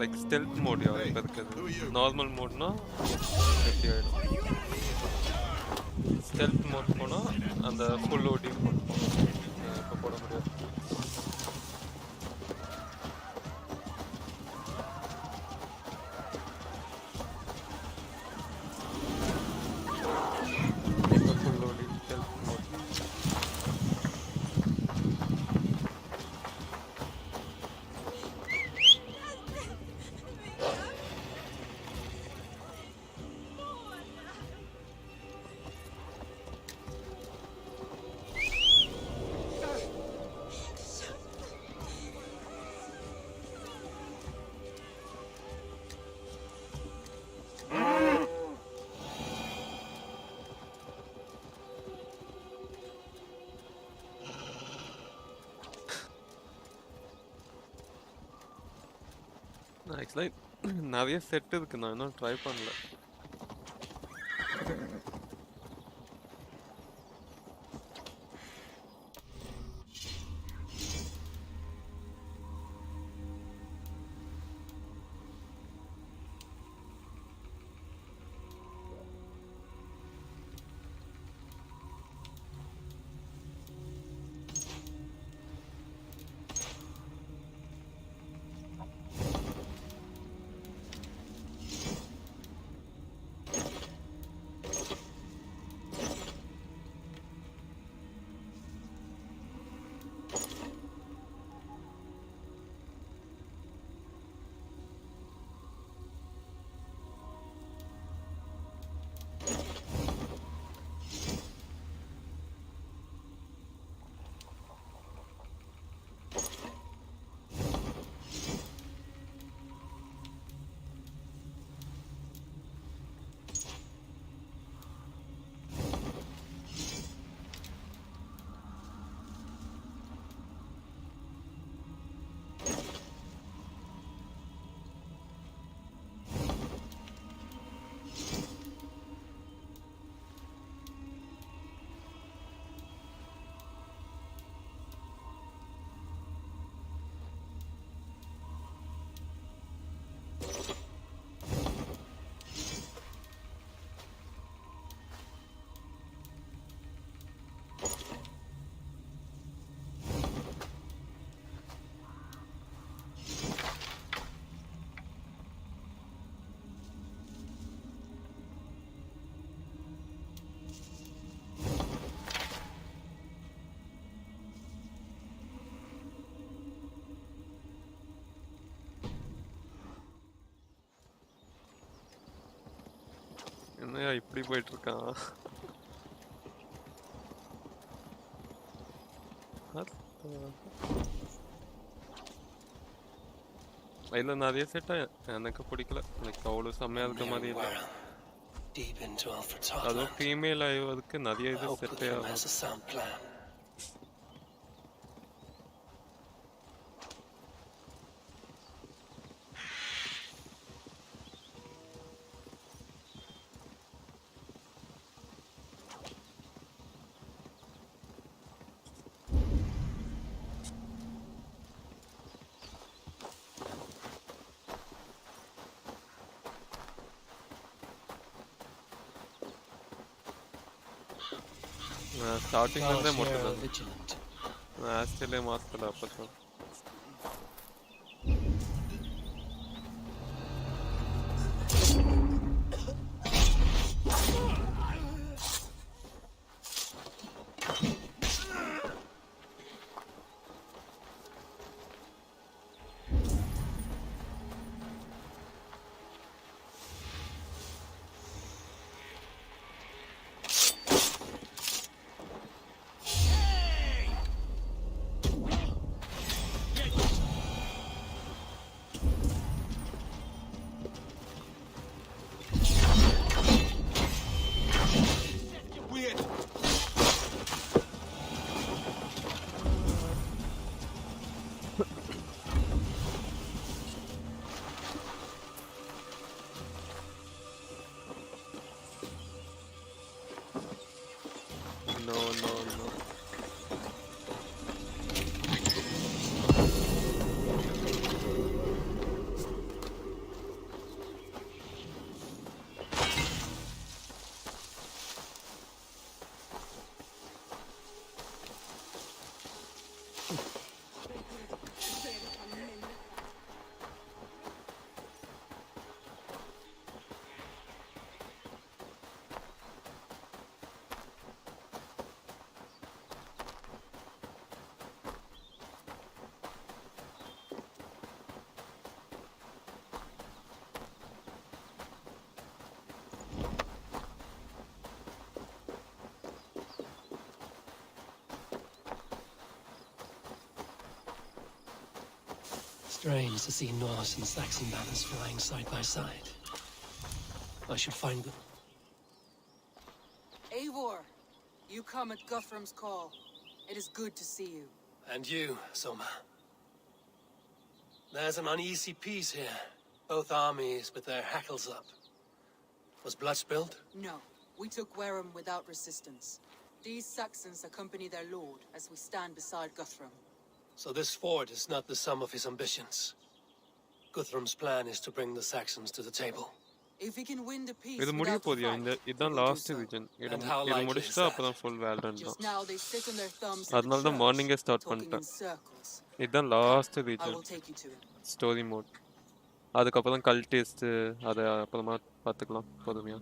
like stealth mode normal mode na stealth mode pona and the full loading இப்போ போட முடியாது. இப்போ full loading stealth mode. ஆக்சுவலாக நிறைய செட் இருக்கு, நான் இன்னும் ட்ரை பண்ணல. என்னையா இப்படி போயிட்டு இருக்கான்? இல்ல நிறைய செட்டா எனக்கு பிடிக்கல, லைக் அவ்வளவு செம்மையா இருக்க மாதிரி இல்லை. அதுவும் ஃபீமேல் ஆய்வதுக்கு நிறைய இது செட்டே ஆகும். ಸ್ಟಾರ್ಟಿಂಗ್ ಮುಟ್ಟಿದ ಆಸ್ಟ್ರೇಲಿಯಾ ಮಾತ್ರ ಅಪ್ಪತ್ತು Strange to see Norse and Saxon banners flying side by side. I should find them. Eivor, you come at Guthrum's call. It is good to see you. And you, Soma. There's an uneasy peace here. Both armies with their hackles up. Was blood spilled? No, we took Wareham without resistance. These Saxons accompany their lord as we stand beside Guthrum. So this fort is not the sum of his ambitions. Guthrum's plan is to bring the Saxons to the table. If we can win the peace இது முடிய போதியா இந்த இதான் last region இது முடிச்சிட்டா அப்பதான் full வேல்டன் தான் அதனால தான் மார்னிங்கே ஸ்டார்ட் பண்ணிட்டேன் இதுதான் லாஸ்ட் ரீஜன் ஸ்டோரி மோட் அதுக்கப்புறம் கல்டிஸ்ட் அதை அப்புறமா பார்த்துக்கலாம் பொறுமையா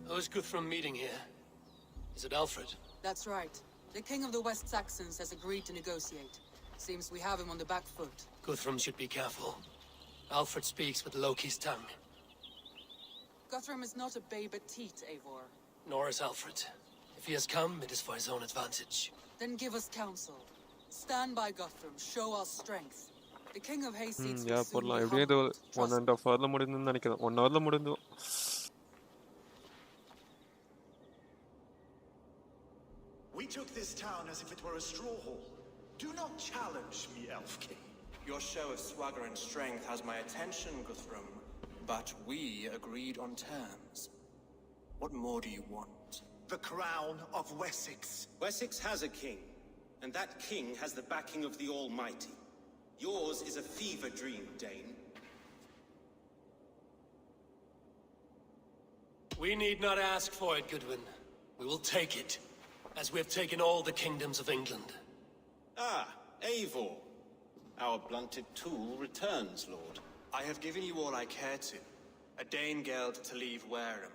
How is Guthrum meeting here? Is it Alfred? That's right. The king of the West Saxons has agreed to negotiate. Seems we have him on the back foot. Guthrum should be careful. Alfred speaks with Loki's tongue. Guthrum is not a babe at teat, Eivor. Nor is Alfred. If he has come, it is for his own advantage. Then give us counsel. Stand by Guthrum, show our strength. The king of Hayseeds will soon be humbled. 1.5 hourல முடிந்துன்னு நினைக்கிறேன் 1 hourல முடிந்து We took this town as if it were a straw hall. Do not challenge me, Elf King. Your show of swagger and strength has my attention, Guthrum. But we agreed on terms. What more do you want? The crown of Wessex. Wessex has a king, and that king has the backing of the Almighty. Yours is a fever dream, Dane. We need not ask for it, Goodwin. We will take it, as we have taken all the kingdoms of England. Ah, Eivor. Our blunted tool returns, Lord. I have given you all I care to. A Danegeld to leave Wareham.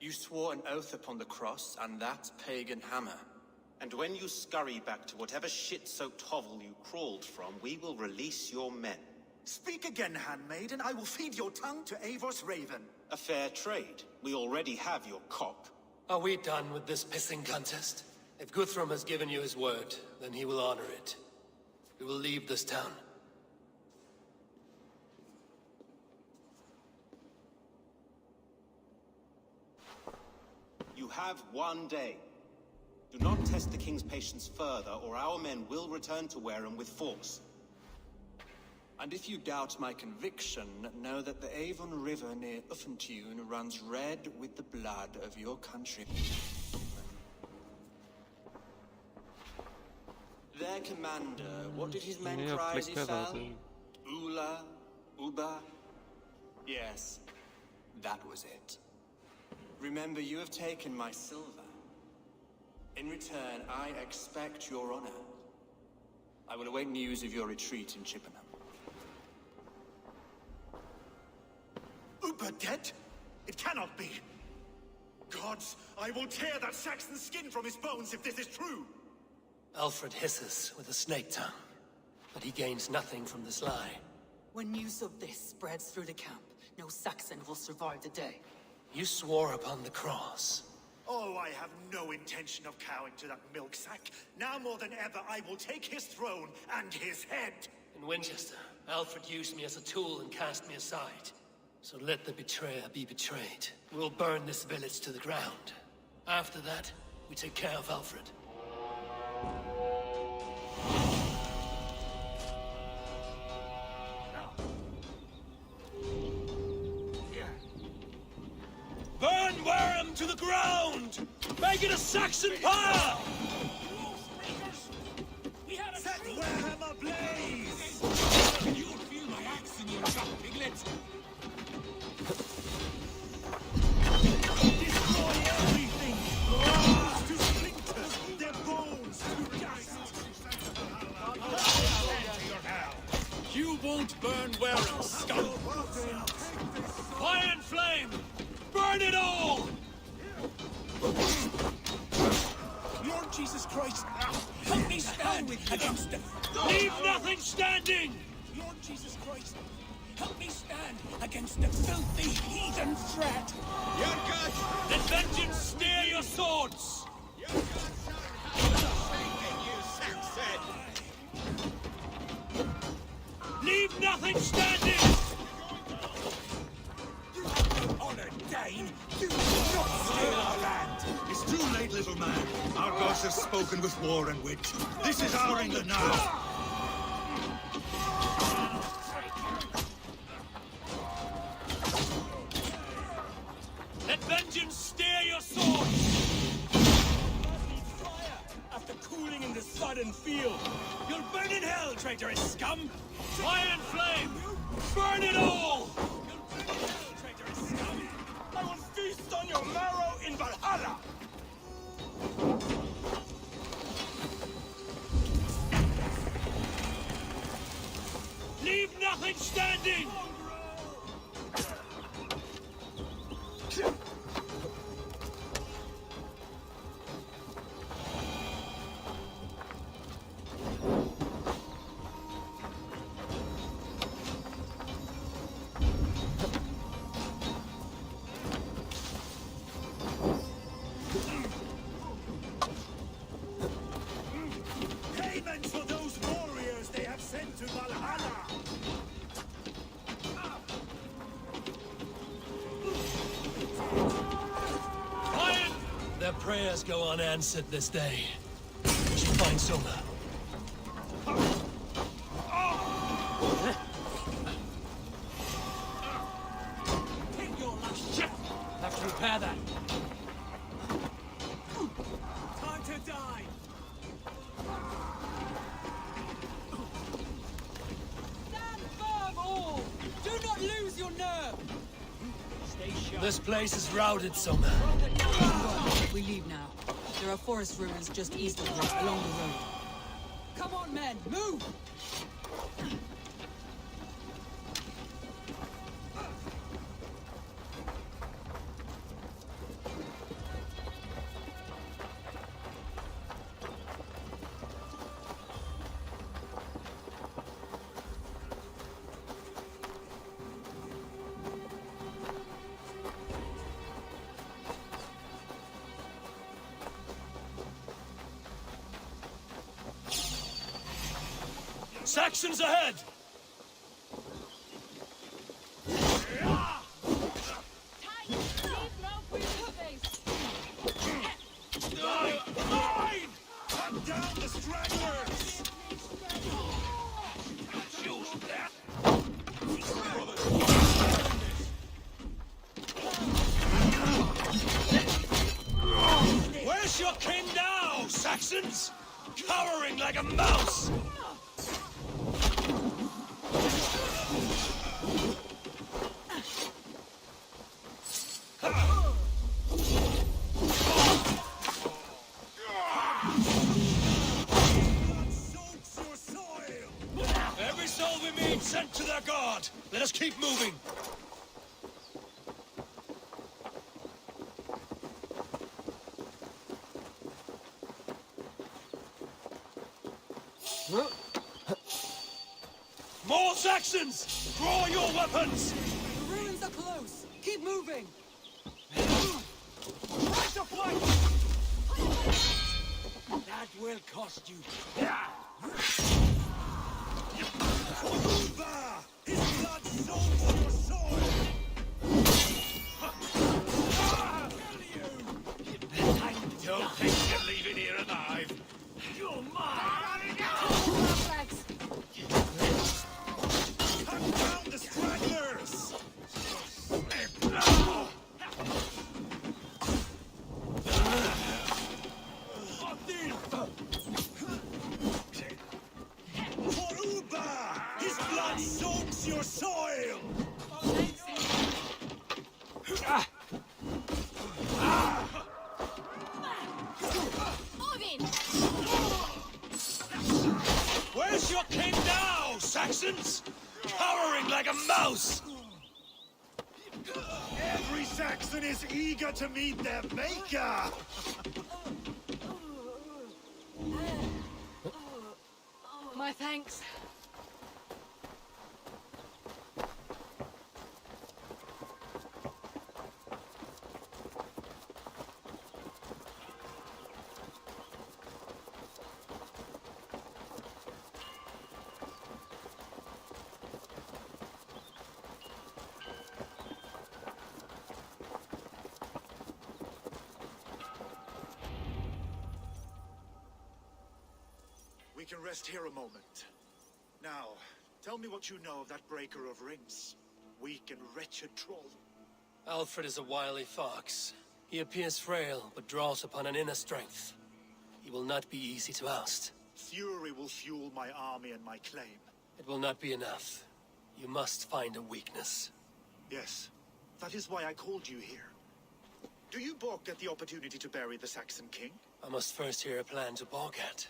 You swore an oath upon the cross, and that pagan hammer. And when you scurry back to whatever shit-soaked hovel you crawled from, we will release your men. Speak again, handmaid, and I will feed your tongue to Eivor's raven. A fair trade. We already have your cop. Are we done with this pissing contest? If Guthrum has given you his word, then he will honor it. We will leave this town. You have one day. Do not test the king's patience further, or our men will return to Wareham with force. And if you doubt my conviction, know that the Avon River near Uffentune runs red with the blood of your country. Their commander, what did his men cry as he fell? Ula, Uba? Yes, that was it. Remember, you have taken my silver. In return, I expect your honor. I will await news of your retreat in Chippenham. Uber dead? It cannot be. Gods, I will tear that Saxon skin from his bones if this is true. Alfred hisses with a snake tongue, but he gains nothing from this lie. When news of this spreads through the camp, no Saxon will survive the day. You swore upon the cross. Oh, I have no intention of cowing to that milk sack. Now more than ever, I will take his throne and his head. In Winchester, Alfred used me as a tool and cast me aside. So let the betrayer be betrayed. We'll burn this village to the ground. After that, we take care of Alfred. Burn Wareham to the ground! Make it a Saxon pyre! Set Wareham ablaze! You'll feel my axe in your shop, piglet! Destroy everything! Bones to splinters! Their bones to dust! You won't burn Wareham, scum! Fire and flame! Burn it all! Lord Jesus Christ! Help me stand against them! Leave nothing standing! Lord Jesus Christ! Help me stand against the filthy heathen threat! Let vengeance steer your swords! You Saxon! nothing standing! You have no honor, Dane! You will not steal our land! It's too late, little man. Our gods have spoken with war and wit. This is our England now. Let vengeance steer your swords! Fire after cooling in the sodden field! You'll burn in hell, traitorous scum! Fire and flame! Burn it all! You'll burn in hell, traitorous scum! I will feast on your marrow in Valhalla! Leave nothing standing! Payment for those warriors they have sent to Valhalla. Quiet! Their prayers go unanswered this day. We should find Soma. Take your last ship! Have to repair that. Time to die! Stand firm, all! Do not lose your nerve! Stay sharp. This place is routed, Soma. We leave now. There are forest ruins just east of here, along the road. Come on, men, move! Saxons ahead! Cut down the stragglers! Where's your king now, Saxons? Cowering like a mouse! Soaks your soil! Every soul we meet sent to their god! Let us keep moving! More Saxons! Draw your weapons! The ruins are close! Keep moving! Rise up, White! That will cost you. Uba! His blood soaks your soil! Don't think you're leaving here alive! You're mine! Cut down the stragglers! For Uba! His blood soaks your soil! Where's your king now, Saxons? Cowering like a mouse! Every Saxon is eager to meet their maker! My thanks. can rest here a moment. Now, tell me what you know of that breaker of rings. Weak and wretched troll. Alfred is a wily fox. He appears frail, but draws upon an inner strength. He will not be easy to oust. Fury will fuel my army and my claim. It will not be enough. You must find a weakness. Yes, that is why I called you here. Do you balk at the opportunity to bury the Saxon king? I must first hear a plan to balk at.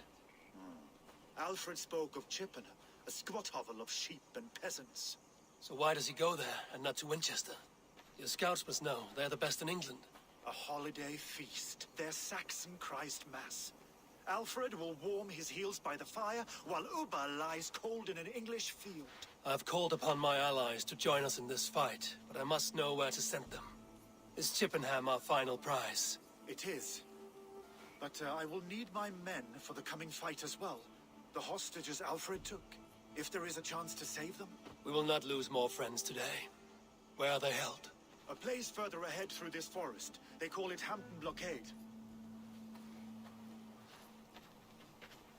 Alfred spoke of Chippenham, a squat hovel of sheep and peasants. So why does he go there, and not to Winchester? Your scouts must know, they're the best in England. A holiday feast, their Saxon Christ Mass. Alfred will warm his heels by the fire, while Uba lies cold in an English field. I've called upon my allies to join us in this fight, but I must know where to send them. Is Chippenham our final prize? It is. But I will need my men for the coming fight as well. The hostages Alfred took. If there is a chance to save them. We will not lose more friends today. Where are they held? A place further ahead through this forest. They call it Hampton Blockade.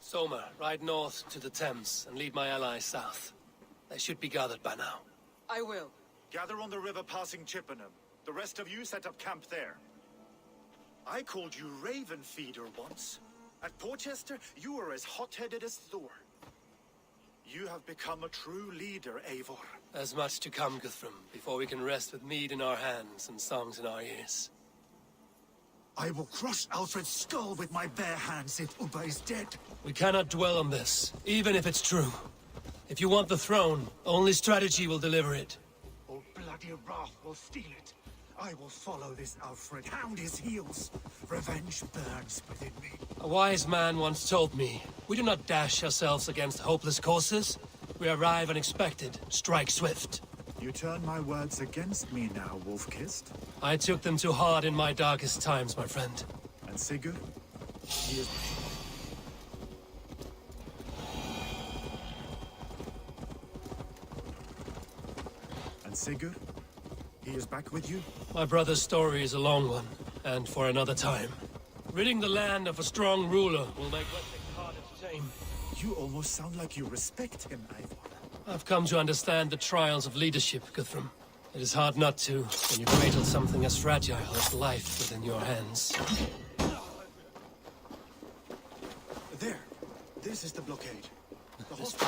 Soma, ride north to the Thames and lead my allies south. They should be gathered by now. I will. Gather on the river passing Chippenham. The rest of you set up camp there. I called you Raven Feeder once. At Porchester, you were as hot-headed as Thor. You have become a true leader, Eivor. There's much to come, Guthrum, before we can rest with mead in our hands and songs in our ears. I will crush Alfred's skull with my bare hands if Uba is dead. We cannot dwell on this, even if it's true. If you want the throne, only strategy will deliver it. Oh, bloody wrath will steal it. I will follow this Alfred, hound his heels. Revenge burns within me. A wise man once told me, we do not dash ourselves against hopeless courses. We arrive unexpected, strike swift. You turn my words against me now, Wolf-Kissed. I took them too hard in my darkest times, my friend. And Sigurd? He is... And Sigurd? He is back with you? My brother's story is a long one, and for another time. Ridding the land of a strong ruler will make Wessex harder to tame. You almost sound like you respect him, Eivor. I've come to understand the trials of leadership, Guthrum. It is hard not to, when you cradle something as fragile as life within your hands. There. This is the blockade. The hospital.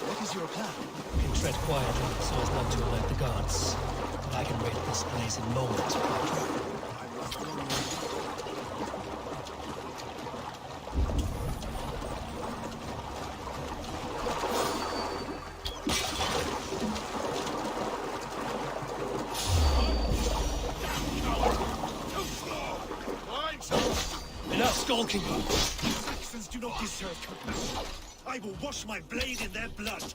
What is your plan? We can tread quietly so as not to alert the guards. But I can raid this place in moments. I must warn you. Enough skulking! Saxons do not deserve compassion. I will wash my blade in their blood.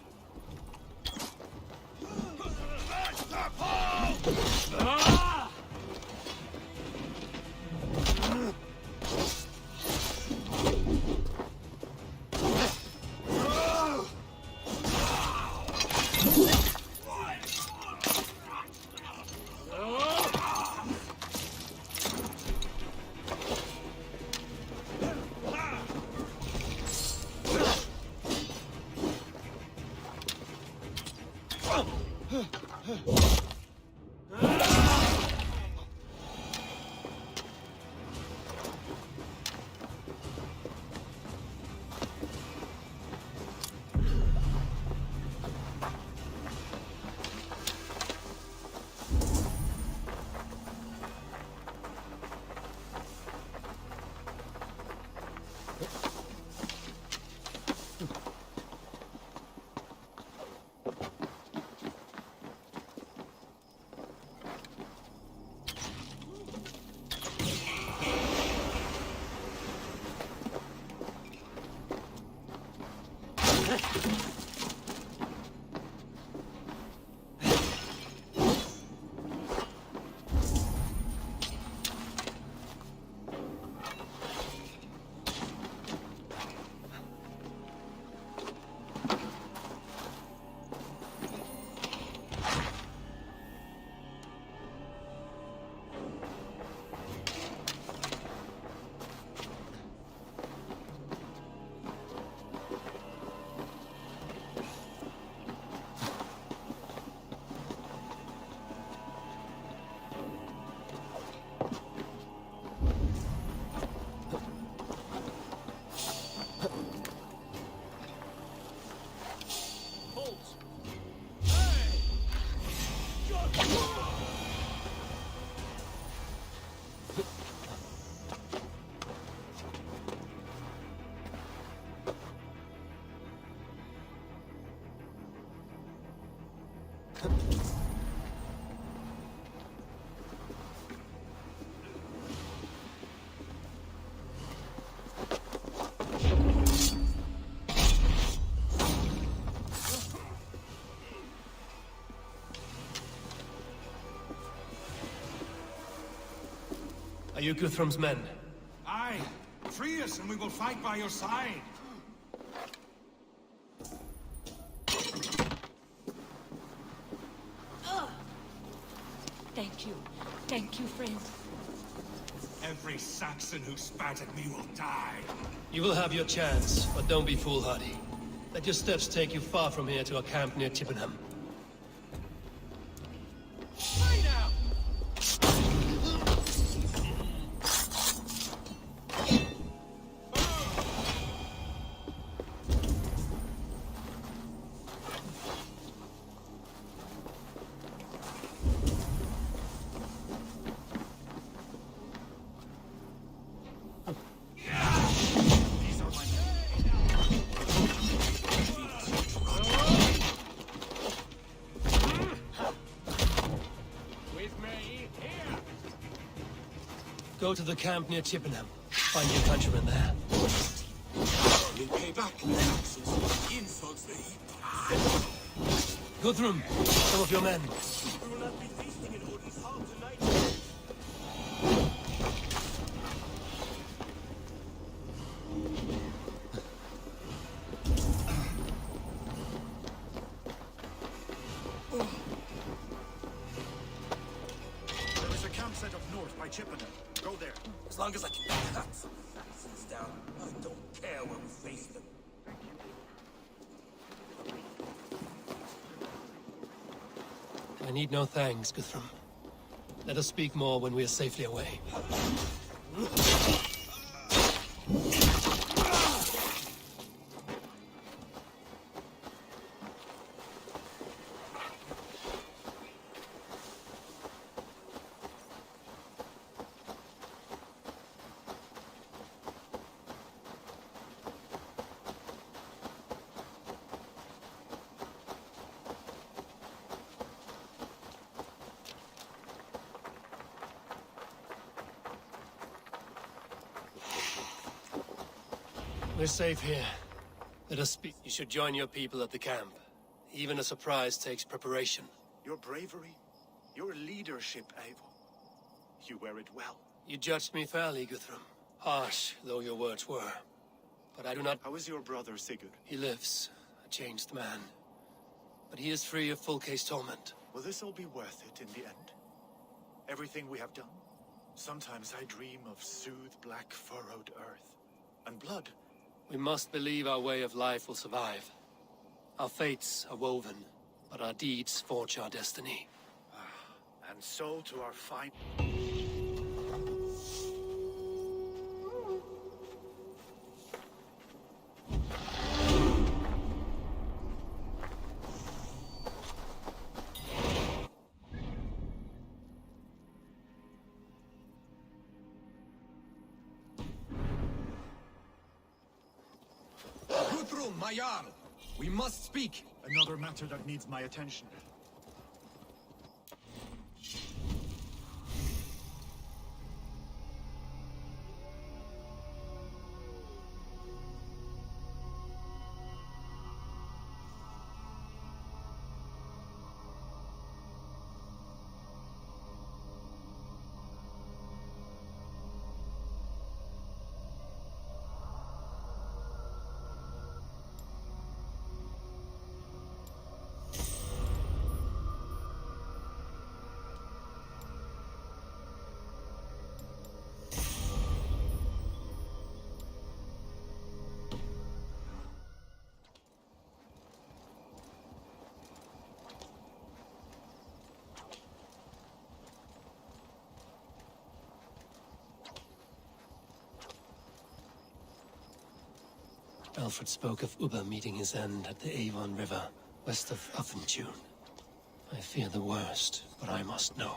Are you Guthrum's men? Aye. Free us and we will fight by your side. Thank you. Thank you, friend. Every Saxon who spat at me will die. You will have your chance, but don't be foolhardy. Let your steps take you far from here to a camp near Chippenham. Fly now! Go to the camp near Chippenham. Find your countrymen there. We'll pay back the Saxons. Insults they heap. Guthrum, some of your men. We will not be feasting in Odin's hall tonight. There is a camp set up north by Chippenham. Go there. As long as I can cut some Saxons down, I don't care where we face them. I need no thanks, Guthrum. Let us speak more when we are safely away. We're safe here. Let us speak. You should join your people at the camp. Even a surprise takes preparation. Your bravery, your leadership, Eivor. You wear it well. You judged me fairly, Guthrum. Harsh though your words were. But I do not... How is your brother, Sigurd? He lives, a changed man. But he is free of full case torment. Will this all be worth it in the end? Everything we have done? Sometimes I dream of soothed black furrowed earth. And blood. We must believe our way of life will survive. Our fates are woven, but our deeds forge our destiny. And so to our fine... Guthrum, my Jarl! We must speak! Another matter that needs my attention. Alfred spoke of Ubba meeting his end at the Avon River, west of Uffentune. I fear the worst, but I must know.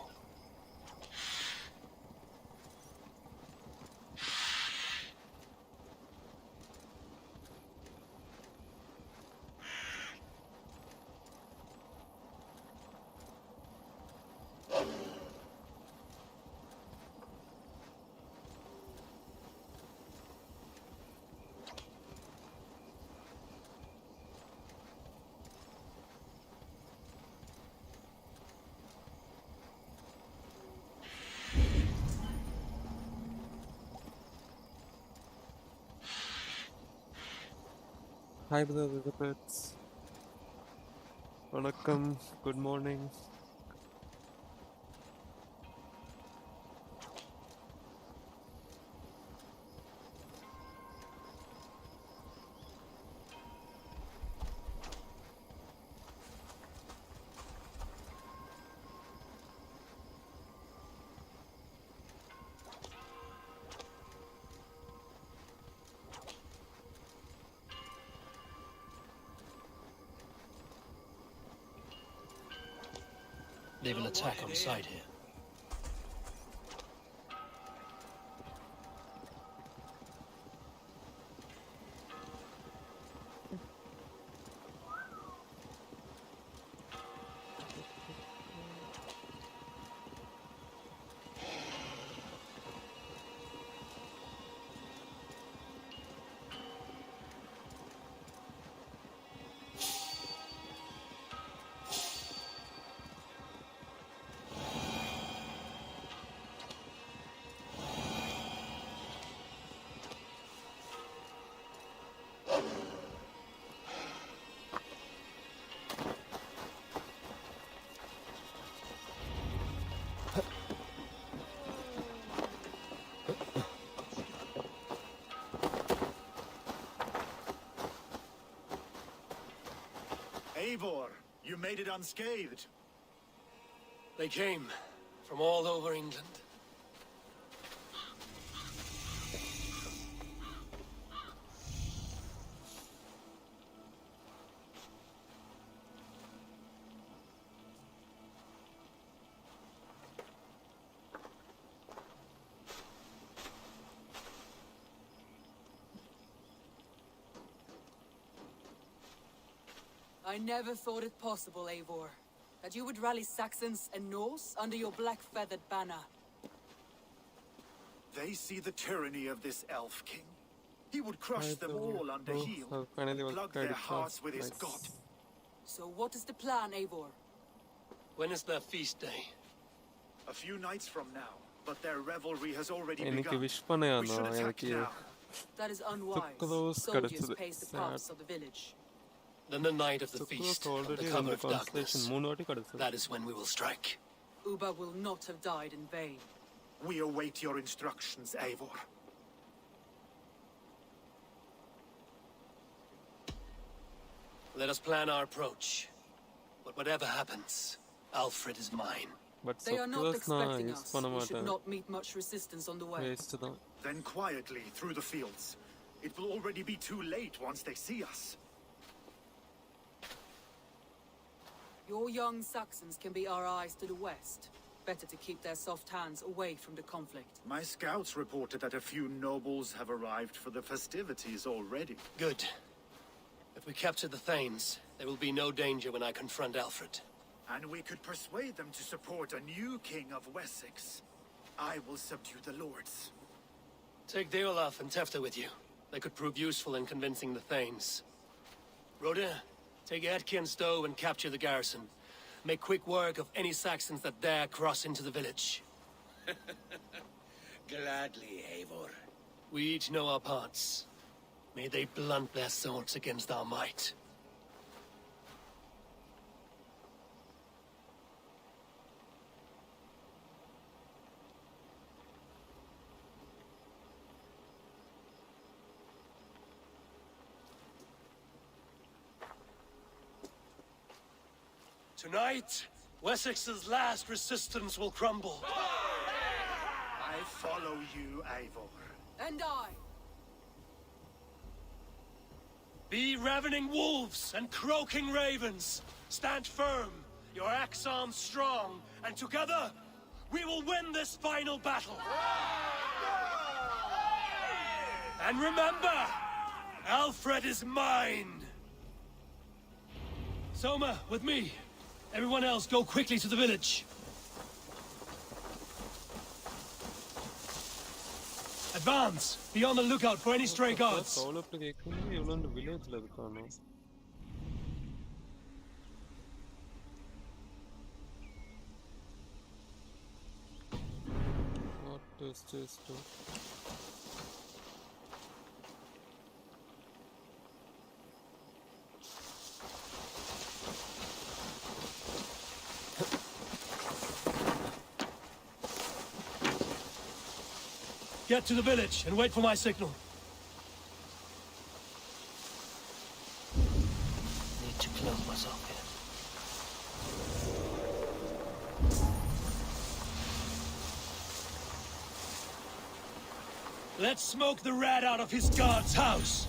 Hi brother Elizabeth. Vanakkam. Good morning. They will attack on sight here. Eivor, you made it unscathed. They came from all over England. I never thought it possible, Eivor, that you would rally Saxons and Norse under your black-feathered banner. They see the tyranny of this elf king. He would crush them all under heel, plug their hearts with his god. So what is the plan, Eivor? When is their feast day? A few nights from now, but their revelry has already എനിക്ക് begun. wish പണയാണോ We should attack എനിക്ക് now. That is unwise. Sucrose Soldiers കടച്ചത്. pace the paths of the village. Then the night of the feast, Sucrose under already cover in of the darkness. constellation 3 വാട്ടി കടച്ചത്. That is when we will strike. Uba will not have died in vain. We await your instructions, Eivor. Let us plan our approach. But whatever happens, Alfred is mine. But They are not Sucrose expecting use us. பண்ண We should மாட்டேன். not meet much resistance on the way. Waste தான். Then quietly through the fields. It will already be too late once they see us. Your young Saxons can be our eyes to the west. Better to keep their soft hands away from the conflict. My scouts reported that a few nobles have arrived for the festivities already. Good. If we capture the Thanes, there will be no danger when I confront Alfred. And we could persuade them to support a new king of Wessex. I will subdue the lords. Take Deolaf and Tefta with you. They could prove useful in convincing the Thanes. Rhoda, take Etki and Stowe and capture the garrison. Make quick work of any Saxons that dare cross into the village. Gladly, Eivor. We each know our parts. May they blunt their swords against our might. Tonight, Wessex's last resistance will crumble. I follow you, Eivor. And I! Be ravening wolves and croaking ravens. Stand firm, your axe arms strong, and together, we will win this final battle. And remember, Alfred is mine. Soma, with me. Everyone else, go quickly to the village. Advance! Be on the lookout for any stray guards. Solo play கேக்கும்போது இவ்வளவு வில்லேஜ்ல இருக்கானோ. What is this? Get to the village and wait for my signal. Need to close myself here. Let's smoke the rat out of his guard's house.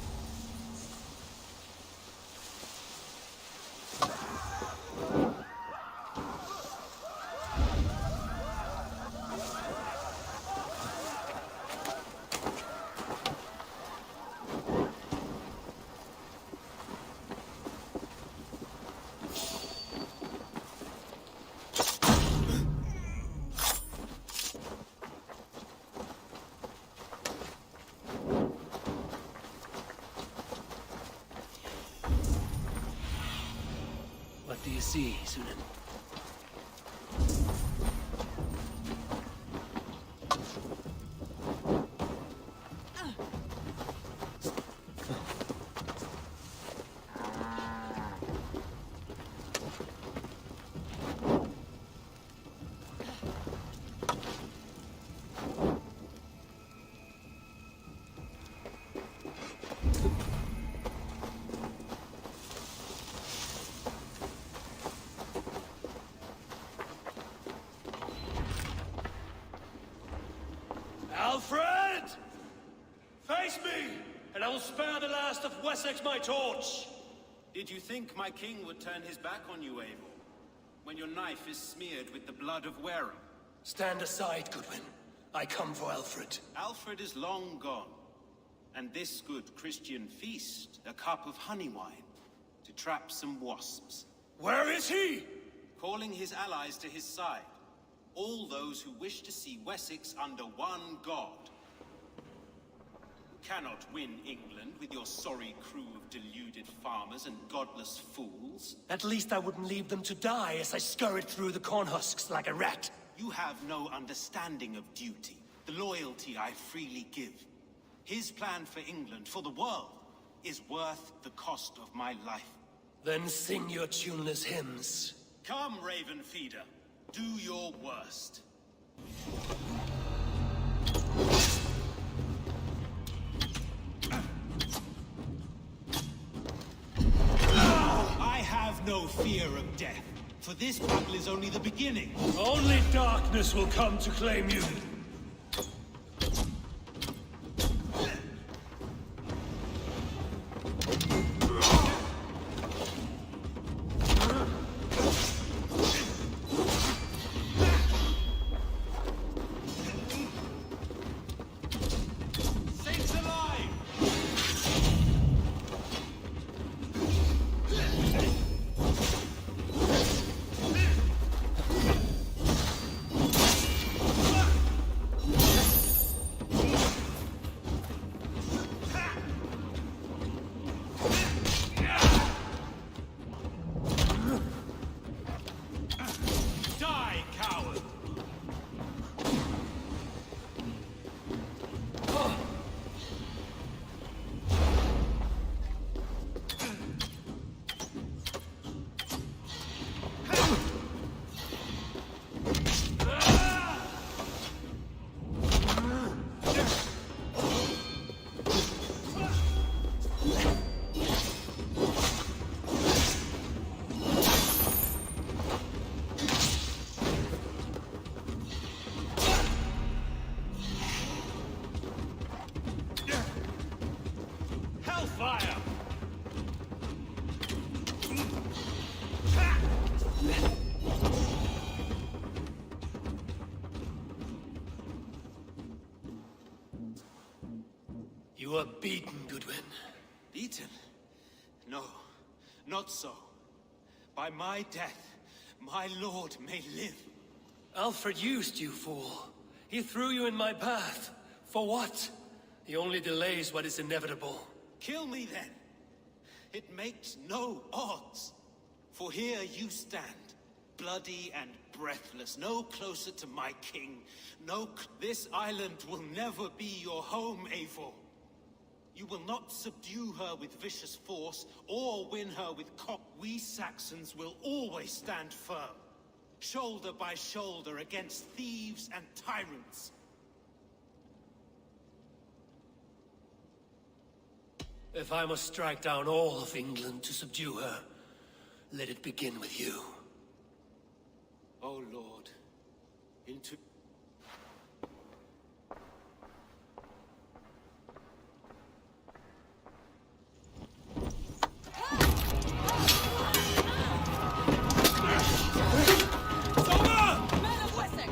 What do you see, Sunan? Alfred! Face me, and I will spare the last of Wessex my torch! Did you think my king would turn his back on you, Eivor? When your knife is smeared with the blood of Wareham? Stand aside, Goodwin. I come for Alfred. Alfred is long gone. And this good Christian feast, a cup of honey wine, to trap some wasps. Where is he? Calling his allies to his side. All those who wish to see Wessex under one god. You cannot win England with your sorry crew of deluded farmers and godless fools. At least I wouldn't leave them to die as I scurried through the corn husks like a rat. You have no understanding of duty, the loyalty I freely give. His plan for England, for the world, is worth the cost of my life. Then sing your tuneless hymns. Come, Raven Feeder. Do your worst. I have no fear of death, for this battle is only the beginning. Only darkness will come to claim you. Hellfire! You are beaten, Goodwin. Beaten? No, not so. By my death, my lord may live. Alfred used you, fool. He threw you in my path. For what? He only delays what is inevitable. Kill me then. It makes no odds. For here you stand, bloody and breathless, no closer to my king. This island will never be your home, Eivor. You will not subdue her with vicious force, or win her with cock. We Saxons will always stand firm, shoulder by shoulder against thieves and tyrants. If I must strike down all of England to subdue her, let it begin with you. Oh Lord, into... Men of Wessex!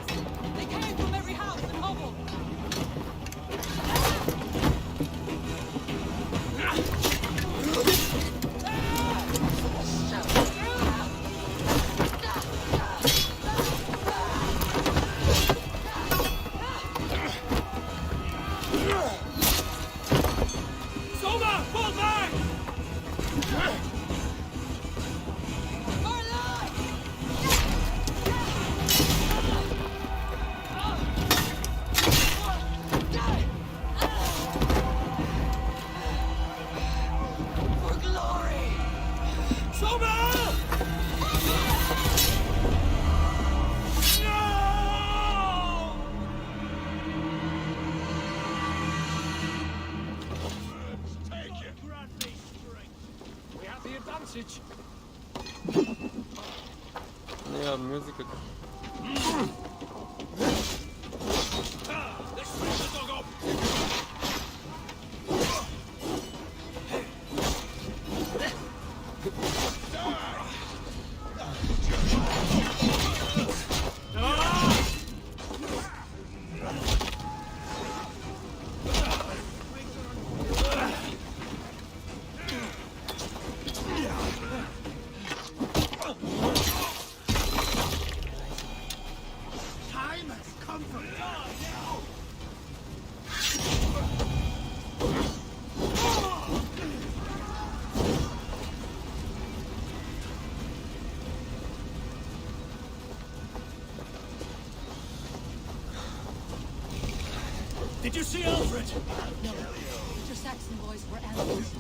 They came from every house and hovel! Soma, fall back! For glory! Soma! No! We have the advantage. Yeah, music. Let's bring the dog up. Time has come for God now! Did you see Alfred? No, the Saxon boys were allies.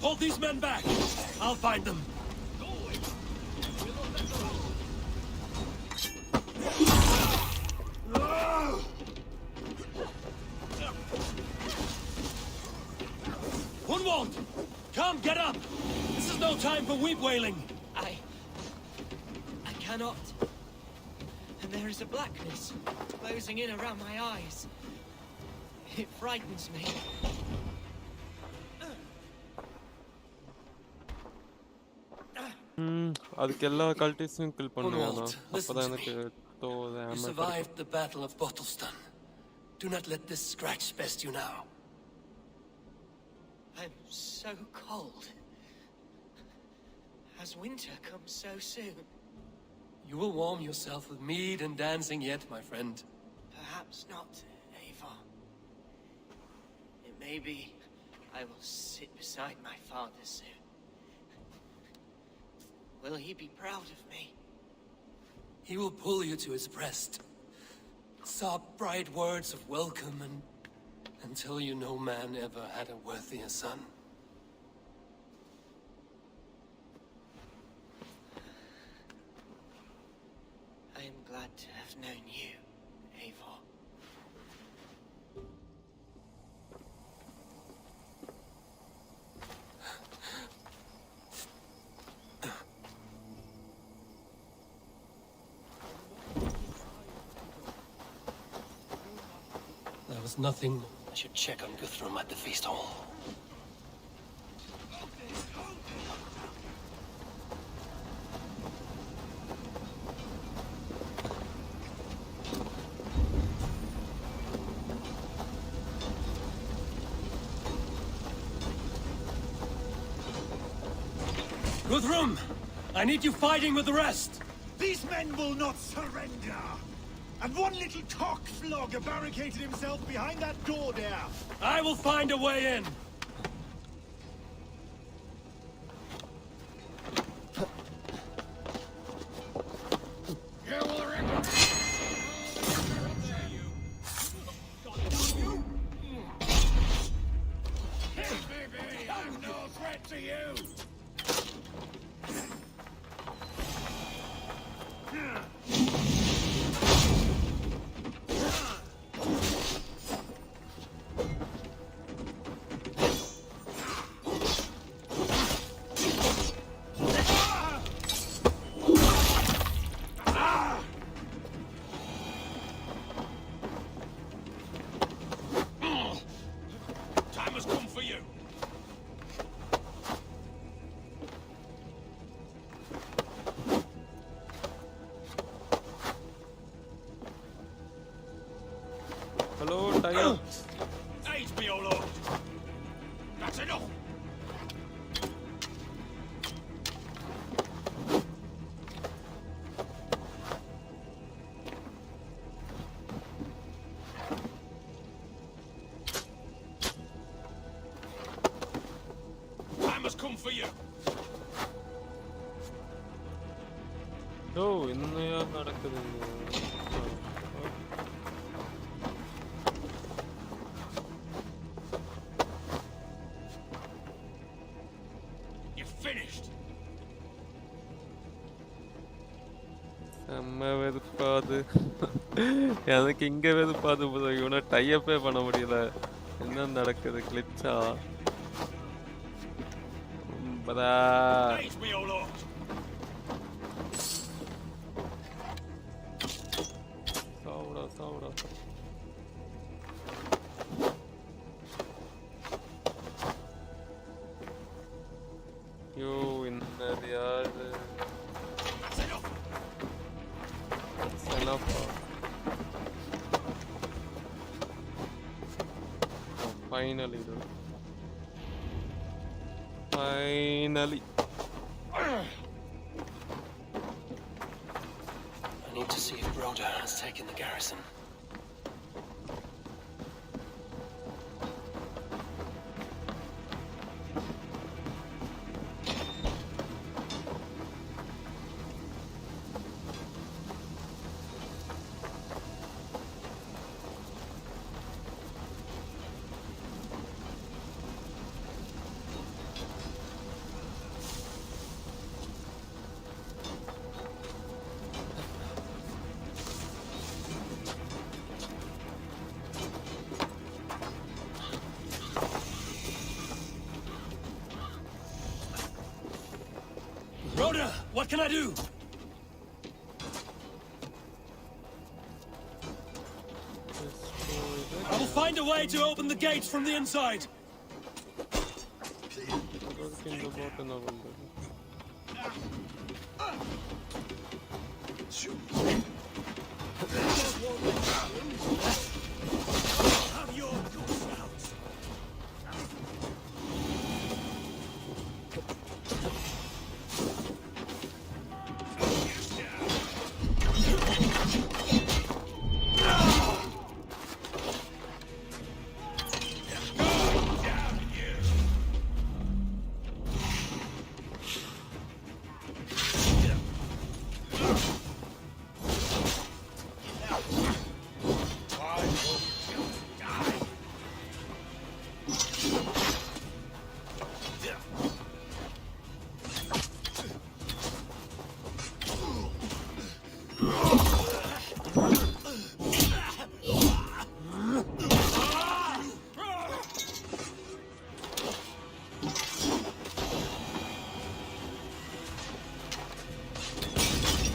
Hold these men back. I'll find them. Hunwald! Come, get up! This is no time for weep wailing. I cannot. And there is a blackness closing in around my eyes. It frightens me. அதுக்கெல்லா கல்டிஸையும் kill பண்ணுவானா Hunwald, listen அப்பதான் to எனக்கு me. தோது You survived the Battle of Bottleston. Do not let this scratch best you now. I'm so cold. Has winter come so soon? You will warm yourself with mead and dancing yet, my friend. Perhaps not, Eivor. It may be I will sit beside my father soon. Will he be proud of me? He will pull you to his breast, sob bright words of welcome, and tell you no man ever had a worthier son. I am glad to have known you, Eivor. There was nothing I should check on Guthrum at the feast hall. Guthrum! I need you fighting with the rest! These men will not surrender! And one little cock flogger barricaded himself behind that door there! I will find a way in! I'm no threat to you. tie up. Aid me, O Lord. That's enough. I must come for you. Oh, என்னையா நடக்குது? You're finished. செம்ம வெறுப்பாது. எனக்கு இங்க வெறுப்பாது போதும். இவனை டைப்பே பண்ண முடியல. என்ன நடக்குது? கிளிச்சா? பதா. Aid me, O Lord. சாவுடா. யோ, என்னது யாரு? செனப்பா. Finally, dude. Finally. I need to see if Rhoda has taken the garrison. Rhoda, what can I do? I will find a way to open the gates from the inside. Have your goods out.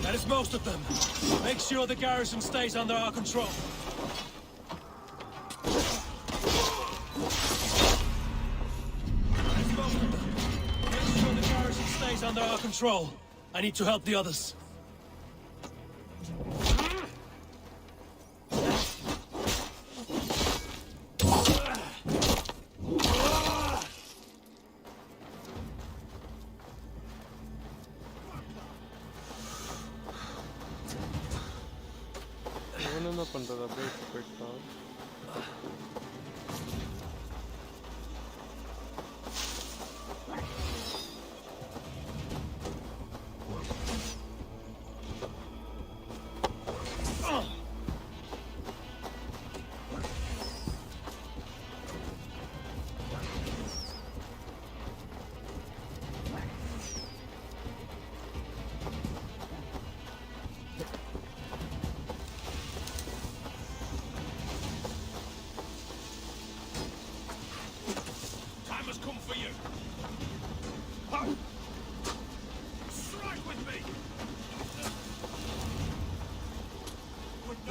That is most of them. Make sure the garrison stays under our control. That is most of them. Make sure the garrison stays under our control. I need to help the others. என்ன பண்றது? அப்படியே போயிட்டான்.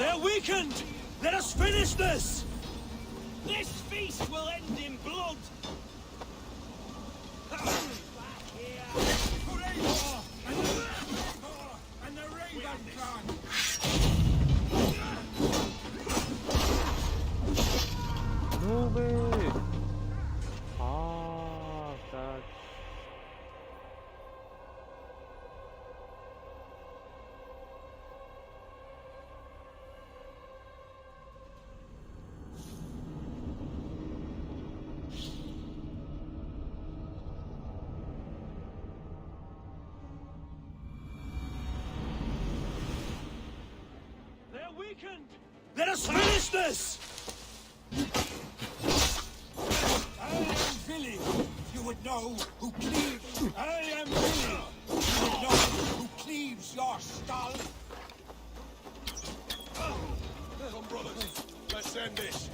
They're weakened! Let us finish this! This feast will end in blood! Back here! And the Raven Clan! way! Ah, that. They're weakened! Let us finish this! I am Billy. You would know who cleaves. I am Billy. You would know who cleaves your skull. Come, brothers. Let's end this.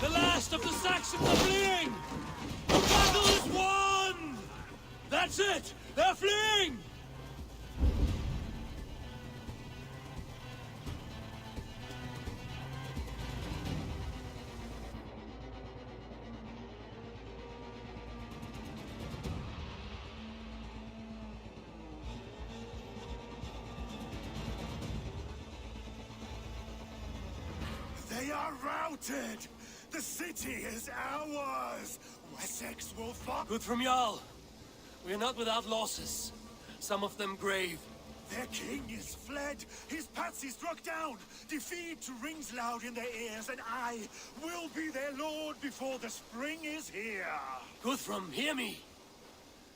The last of the Saxons are fleeing! The battle is won! That's it! They're fleeing! They are routed! The city is ours! Wessex will fall. Good from Jarl. We're not without losses. Some of them grave. Their king is fled! His patsy struck down! Defeat rings loud in their ears, and I will be their lord before the spring is here! Guthrum, hear me!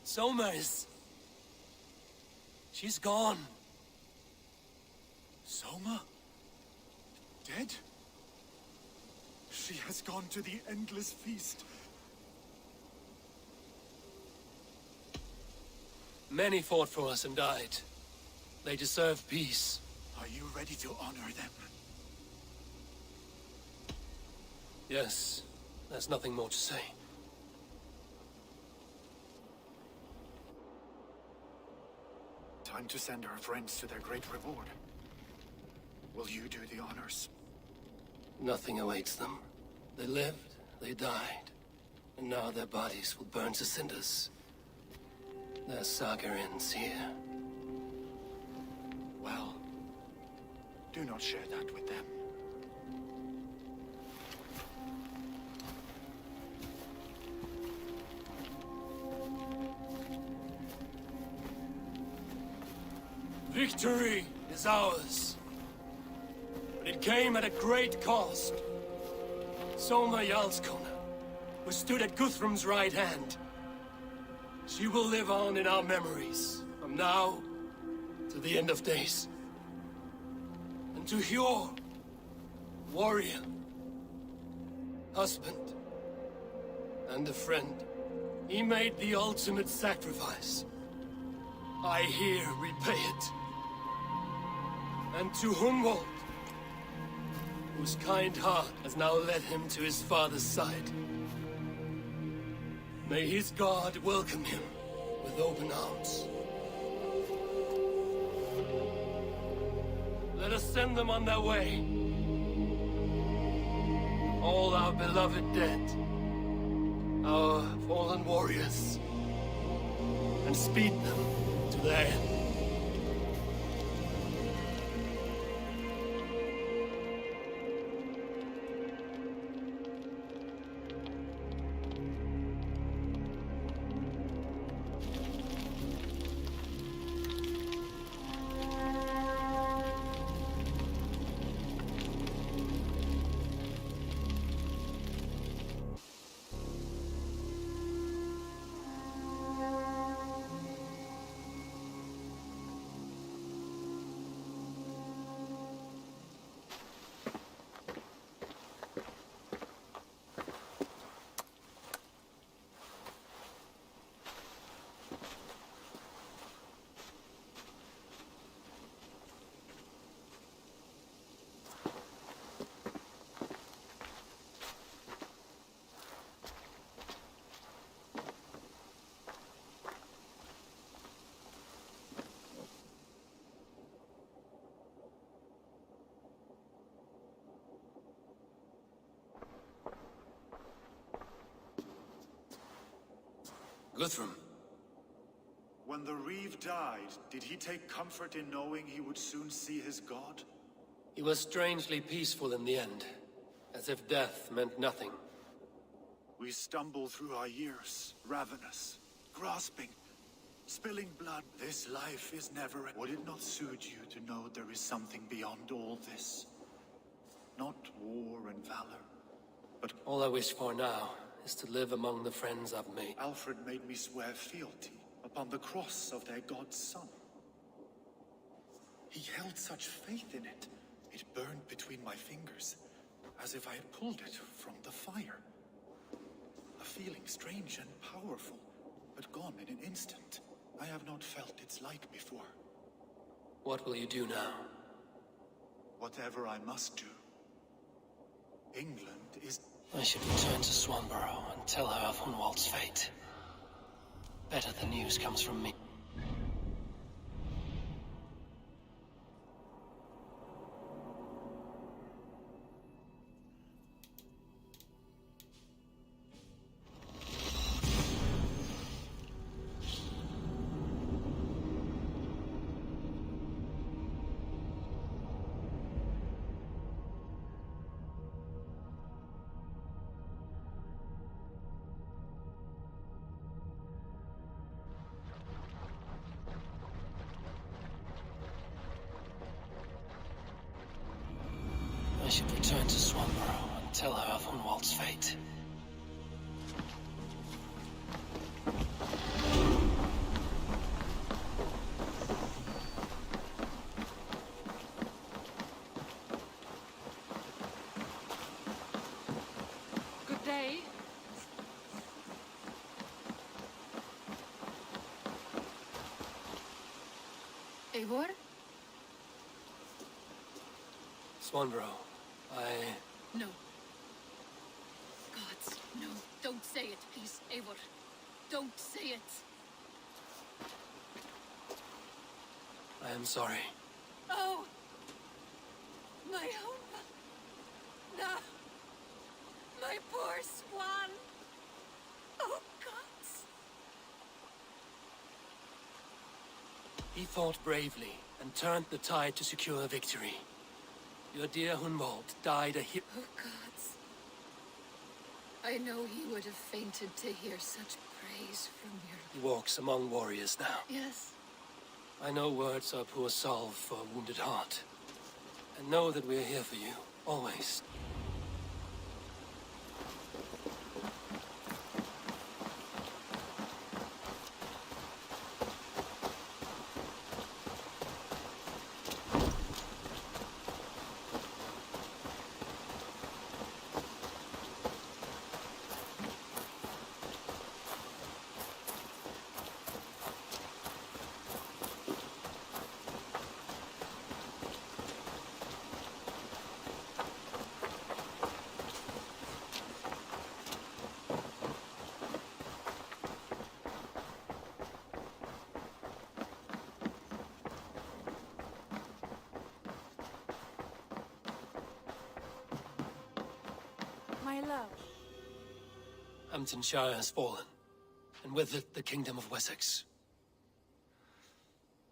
Soma is... she's gone. Soma? Dead? She has gone to the endless feast. Many fought for us and died. They deserve peace. Are you ready to honor them? Yes, there's nothing more to say. Time to send our friends to their great reward. Will you do the honors? Nothing awaits them. They lived, they died, and now their bodies will burn to cinders. Their saga ends here. Well, do not share that with them. Victory is ours. But it came at a great cost. Soma Jarlskona, who stood at Guthrum's right hand. She will live on in our memories, from now to the end of days. And to Hjor, warrior, husband, and a friend, he made the ultimate sacrifice. I here repay it. And to Humboldt, whose kind heart has now led him to his father's side. May his God welcome him with open arms. Let us send them on their way. All our beloved dead, our fallen warriors, and speed them to their end. Guthrum. When the Reeve died, did he take comfort in knowing he would soon see his god? He was strangely peaceful in the end, as if death meant nothing. We stumble through our years, ravenous, grasping, spilling blood. This life is never... Would it not suit you to know there is something beyond all this? Not war and valor, but... All I wish for now is to live among the friends I've made. Alfred made me swear fealty upon the cross of their god's son. He held such faith in it. It burned between my fingers, as if I had pulled it from the fire. A feeling strange and powerful, but gone in an instant. I have not felt its like before. What will you do now? Whatever I must do. England is... I should return to Swanborough and tell her of Hunwald's fate. Better the news comes from me. I should return to Swanborough and tell her of Hunwald's fate. Good day. Eivor? Swanborough, No. Gods, no. Don't say it, please, Eivor. Don't say it. I am sorry. Oh! My home. No. My poor swan. Oh, gods. He fought bravely and turned the tide to secure victory. Your dear Hunwald died a hero. Oh, gods. I know he would have fainted to hear such praise from your... He walks among warriors now. Yes. I know words are poor salve for a wounded heart. And know that we're here for you, always. My love. Hamptonshire has fallen, and with it the Kingdom of Wessex.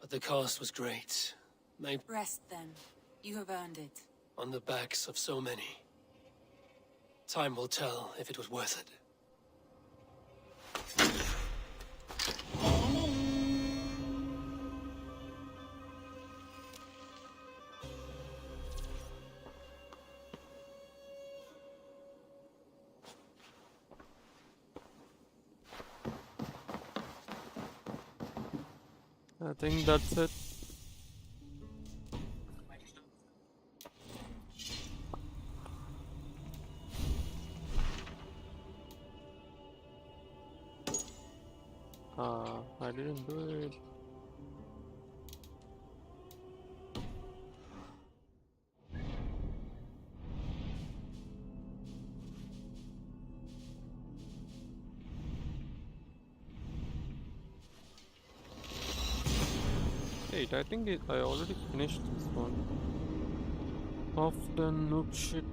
But the cost was great. Rest then. You have earned it. On the backs of so many. Time will tell if it was worth it. I think that's it. I didn't do it. Wait, I think I already finished this one. Off the noob shit.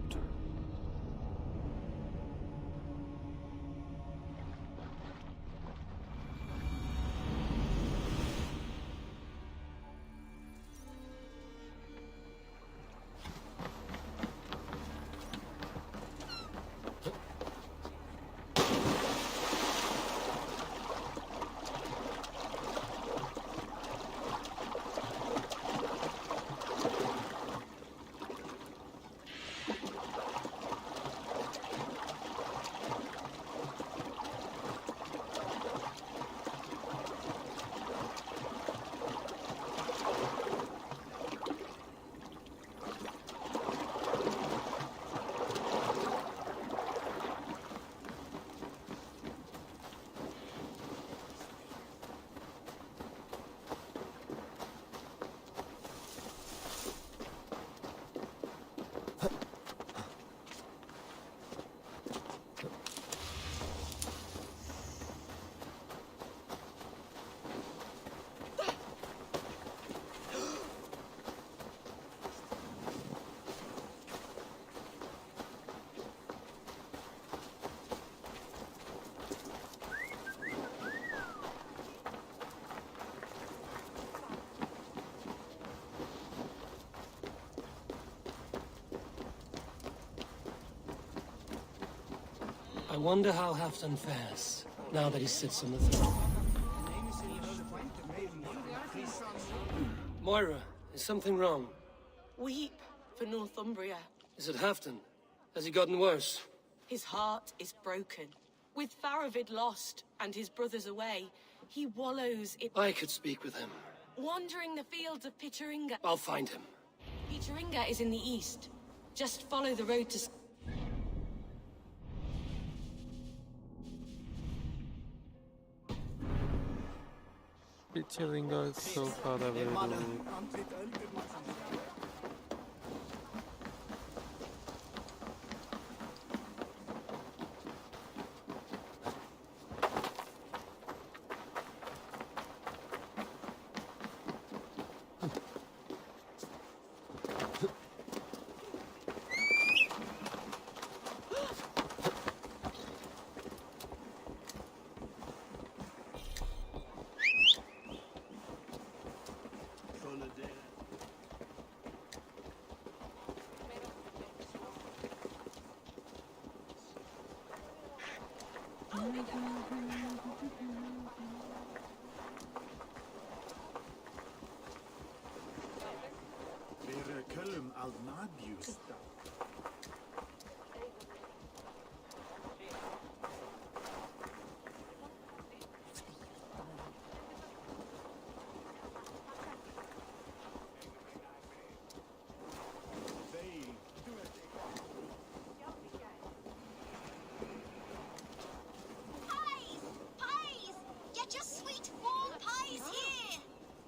I wonder how Halfdan fares, now that he sits on the throne. Moira, is something wrong? Weep for Northumbria. Is it Halfdan? Has he gotten worse? His heart is broken. With Faravid lost and his brothers away, he wallows in... I could speak with him. Wandering the fields of Pittaringa. I'll find him. Pittaringa is in the east. Just follow the road to... Picharinga is so far away.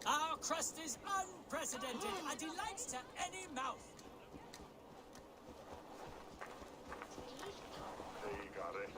Our crust is unprecedented, a delight to any mouth. They got it.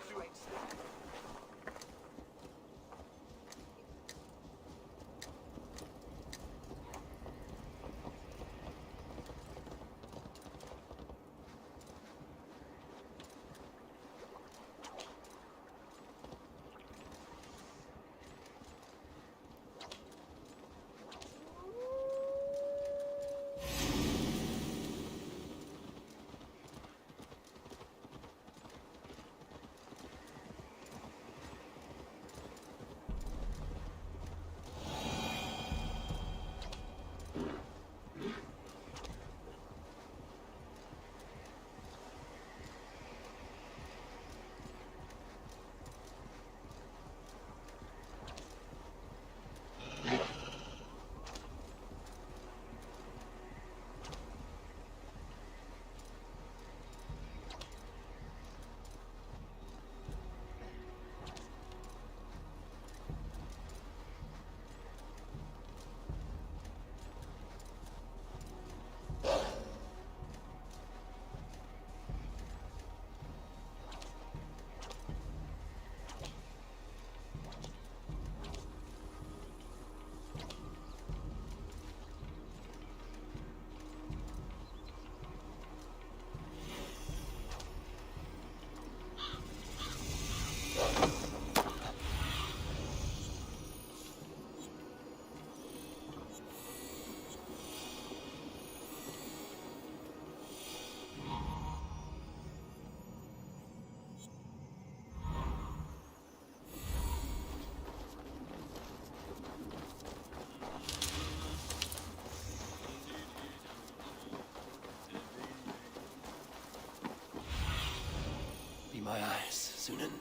My eyes, Sunan.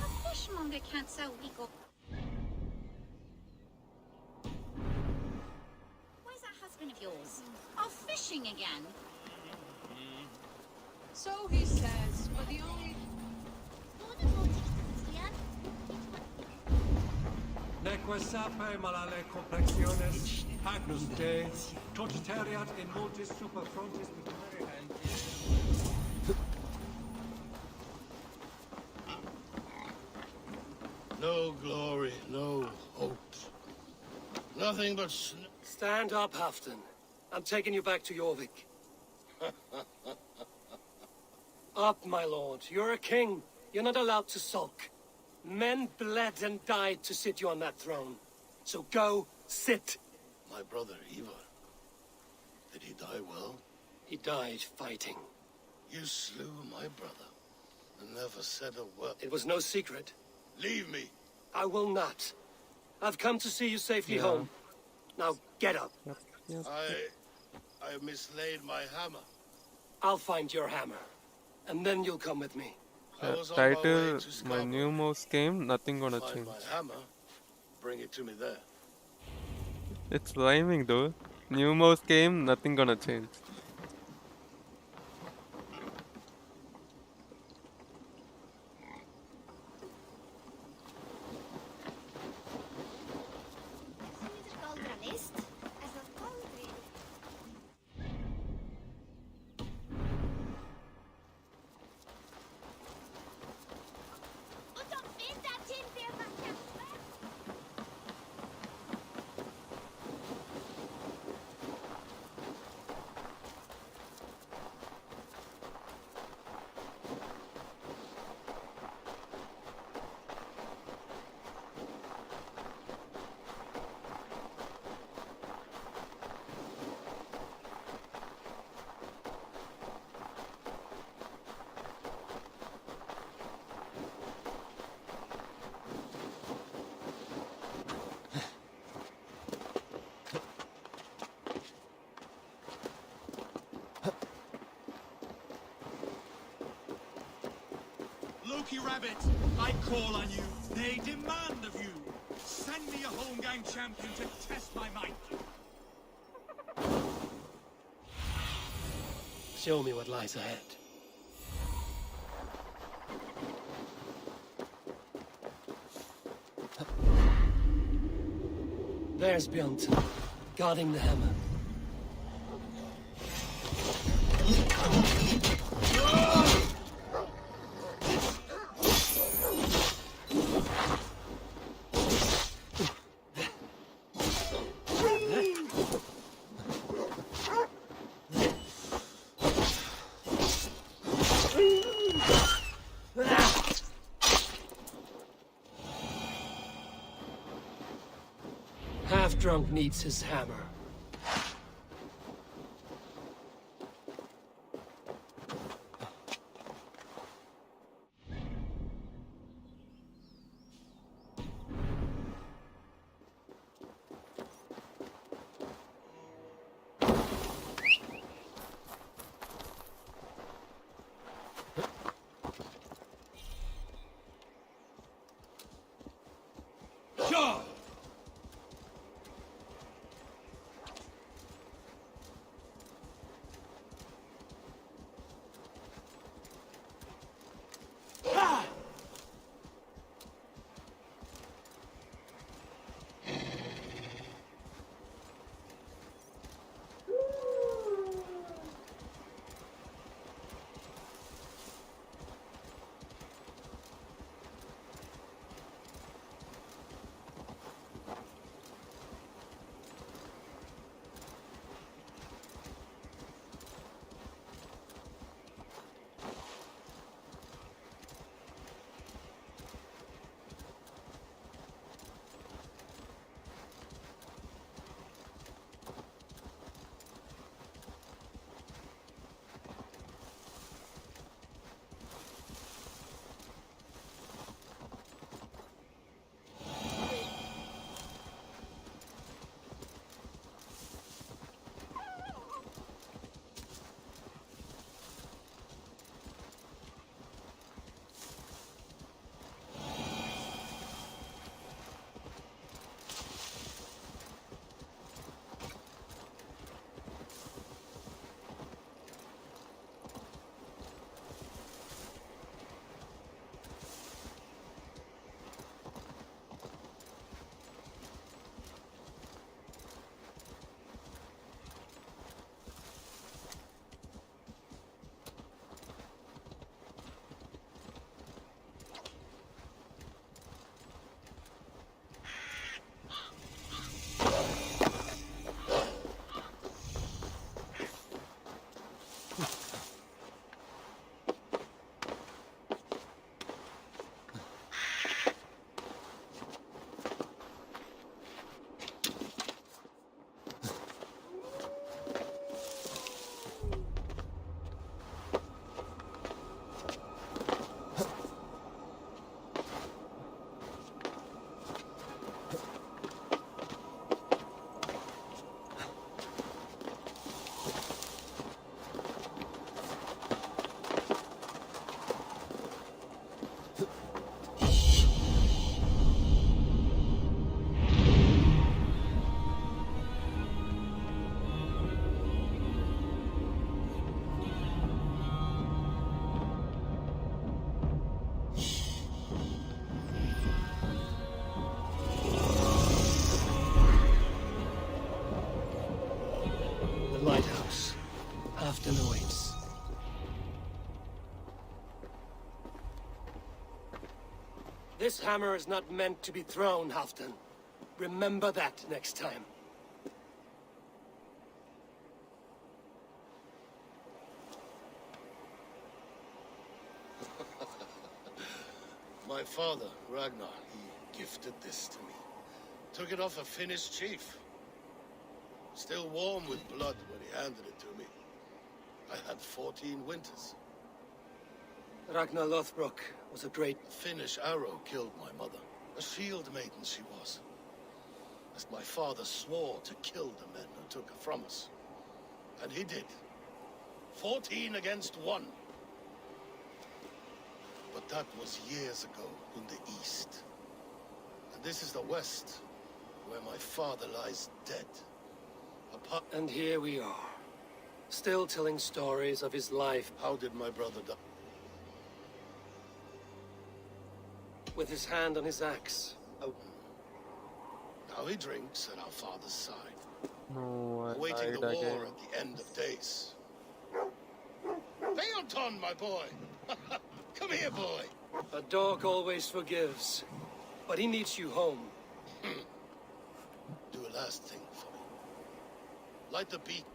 A fishmonger can't sell legal. Where's that husband of yours? Off fishing again? So he says, but the only... Neque sape malale complexiones, Agnus Dei, totitariat in multis super frontis victoria and... No glory, no hope. Nothing but Stand up, Halfdan. I'm taking you back to Jorvik. Up, my lord. You're a king. You're not allowed to sulk. Men bled and died to sit you on that throne. So go, sit. My brother, Ivar. Did he die well? He died fighting. You slew my brother. I never said a word. It was no secret. Leave me. I will not. I've come to see you safely Yeah. home. Now get up. Yep. I mislaid my hammer. I'll find your hammer. And then you'll come with me. I was on my way Title, to my Scarborough. new mouse game, nothing gonna Find change. my hammer. Bring it to me there. It's rhyming though. New mouse game, nothing gonna change. Loki Rabbit, I call on you. They demand of you. Send me a home gang champion to test my might. Show me what lies ahead. There's Björn, guarding the hammer. Half-drunk needs his hammer. Sure. This hammer is not meant to be thrown, Halfdan. Remember that next time. My father, Ragnar, he gifted this to me. Took it off a Finnish chief. Still warm with blood when he handed it to me. I had 14 winters. Ragnar Lothbrok was a great... A Finnish arrow killed my mother. A shield maiden she was. As my father swore to kill the men who took her from us. And he did. 14 against 1. But that was years ago in the east. And this is the west, where my father lies dead. And here we are, still telling stories of his life. How did my brother die? With his hand on his axe. Oh. Now he drinks at our father's side. No, I awaiting the died war again. at the end of days. Theoton, my boy! Come here, boy! A dog always forgives, but he needs you home. Do a last thing for me. Light the beacon.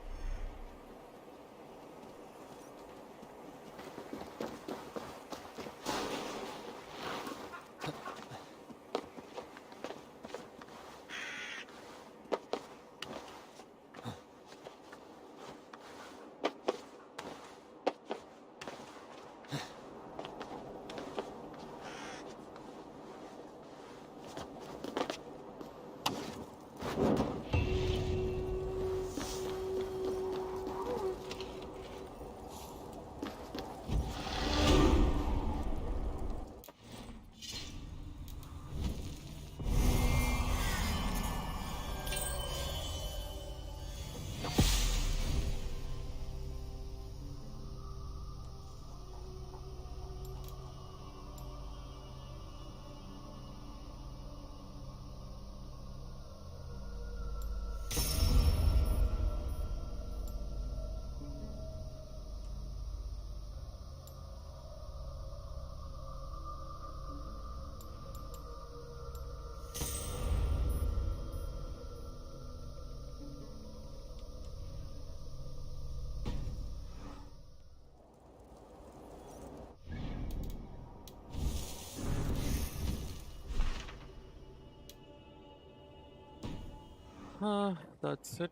That's it.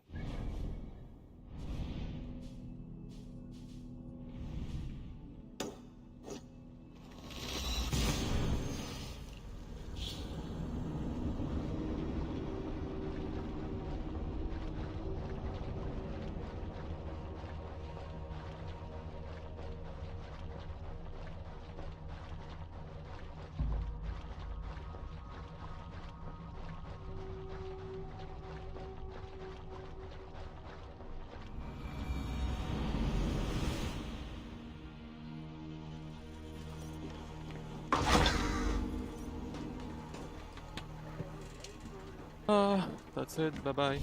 That's it. Bye bye.